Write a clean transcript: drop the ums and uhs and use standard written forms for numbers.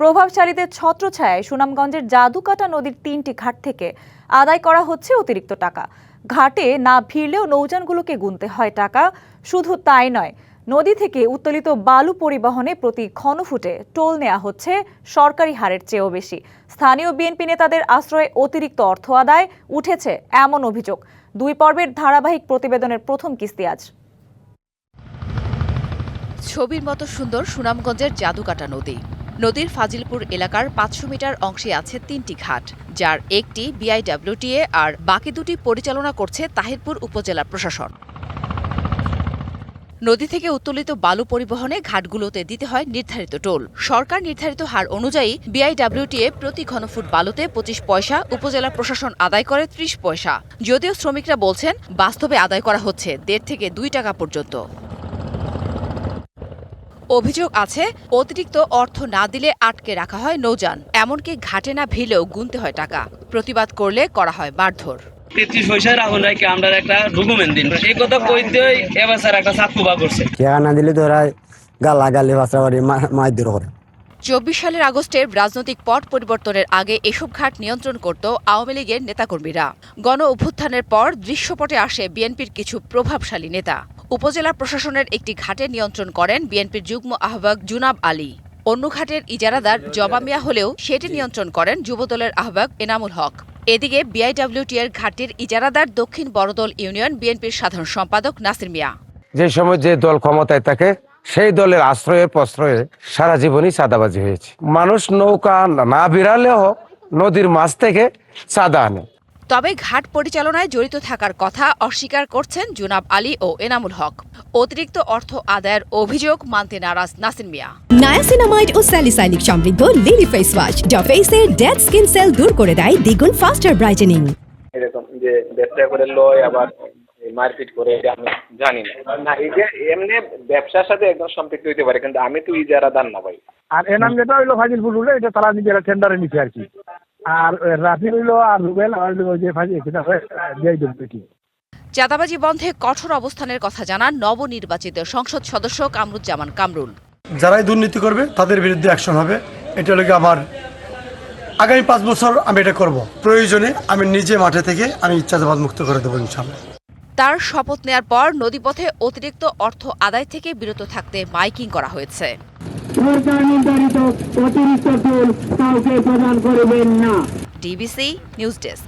প্রভাবশালীদের ছত্রছায়ায় সুনামগঞ্জের জাদুকাটা নদীর ৩টি ঘাট থেকে আদায় করা হচ্ছে অতিরিক্ত টাকা। ঘাটে না ভিড়লেও নৌযানগুলোকে গুনতে হয় টাকা। শুধু তাই নয়, নদী থেকে উত্তোলিত বালু পরিবহনে প্রতি ঘনফুটে টোল নেওয়া হচ্ছে সরকারি হারের চেয়েও বেশি। স্থানীয় বিএনপি নেতাদের আশ্রয়ে অতিরিক্ত অর্থ আদায় উঠেছে এমন অভিযোগ। ২ পর্বের ধারাবাহিক প্রতিবেদনের প্রথম কিস্তি আজ। ছবির মতো সুন্দর সুনামগঞ্জের জাদুকাটা নদী। নদীর ফাজিলপুর এলাকার ৫০০ মিটার অংশে আছে ৩টি ঘাট, যার একটি বিআইডব্লিউটিএ আর বাকি দুটি পরিচালনা করছে তাহিরপুর উপজেলা প্রশাসন। নদী থেকে উত্তোলিত বালু পরিবহনে ঘাটগুলোতে দিতে হয় নির্ধারিত টোল। সরকার নির্ধারিত হার অনুযায়ী বিআইডব্লিউটিএ প্রতি ঘনফুট বালুতে ২৫ পয়সা, উপজেলা প্রশাসন আদায় করে ৩০ পয়সা। যদিও শ্রমিকরা বলছেন বাস্তবে আদায় করা হচ্ছে ১.৫ থেকে ২ টাকা পর্যন্ত। অভিযোগ আছে, অতিরিক্ত অর্থ না দিলে আটকে রাখা হয় নৌযান, এমনকি ঘাটে না ভিড়লেও গুনতে হয় টাকা। প্রতিবাদ করলে করা হয় মারধর। ৩০ পয়সায় রাখুন নাকি আমরা একটা ডকুমেন্ট দিন, এই কথা কইতেই এবার স্যার একটা চাকুবা করছে। টাকা না দিলে তো ওরা গালাগালি ভাষা বাড়ি মারধর করে। ২৪ সালের আগস্টের রাজনৈতিক পট পরিবর্তনের আগে এসব ঘাট নিয়ন্ত্রণ করত আওয়ামী লীগের নেতাকর্মীরা। গণ অভ্যুত্থানের পর দৃশ্যপটে আসে বিএনপির কিছু প্রভাবশালী নেতা। উপজেলা প্রশাসনের একটি ঘাটে নিয়ন্ত্রণ করেন বিএনপির যুগ্ম আহ্বায়ক জুনাব আলী। অন্য ঘাটের ইজারাদার জবা মিয়া হলেও সেটি নিয়ন্ত্রণ করেন যুবদলের আহ্বায়ক এনামুল হক। এদিকে বিআইডব্লিউটিএর ঘাটটির ইজারাদার দক্ষিণ বড়দল ইউনিয়ন বিএনপির সাধারণ সম্পাদক নাসির মিয়া। যে সময় যে দল ক্ষমতায় থাকে সেই দলের আশ্রয়ে প্রশ্রয়ে সারা জীবনই চাঁদাবাজি হয়েছে। মানুষ নৌকা না বিড়ালেও নদীর মাছ থেকে চাঁদা আনে। তবে ঘাট পরিচালনায় জড়িত থাকার কথা অস্বীকার করছেন জুনাব আলী ও এনামুল হক। অতিরিক্ত অর্থ আদায়ের অভিযোগ মানতে নারাজ নাসির মিয়া। নায়াসিনামাইড ও স্যালিসাইলিক সমৃদ্ধ লিলি ফেস ওয়াশ যা ফেসের ডেড স্কিন সেল দূর করে দেয় দ্বিগুণ ফাস্টার ব্রাইটেনিং। এরকম যে ব্যবসা করে লয় আবার মারপিট করে, আমি জানি না এই যে এমনি ব্যবসার সাথে একদম সম্পৃক্ত হইতে পারে, কিন্তু আমি তো ইজারাদার না ভাই। আর এনাম যেটা হইলো ফাজিলপুর রুলে, এটা তারা নিজেরা টেন্ডারে নিচ্ছে আর কি। আর রাফি হইলো আর রুবেল আর যে ফাজি চাঁদাবাজি বন্ধে কঠোর অবস্থানের কথা জানান নবনির্বাচিত সংসদ সদস্য কামরুজ্জামান কামরুল। যারাই দুর্নীতি করবে তাদের বিরুদ্ধে অ্যাকশন হবে। এটা হলো আমার আগামী ৫ বছর আমি এটা করব। প্রয়োজনে আমি নিজে মাঠে থেকে আমি চাঁদাবাজ মুক্ত করে দেবো ইনশাআল্লাহ। তার শপথ নেয়ার পর নদীপথে অতিরিক্ত অর্থ আদায় থেকে বিরত থাকতে মাইকিং করা হয়েছে। DBC news desk.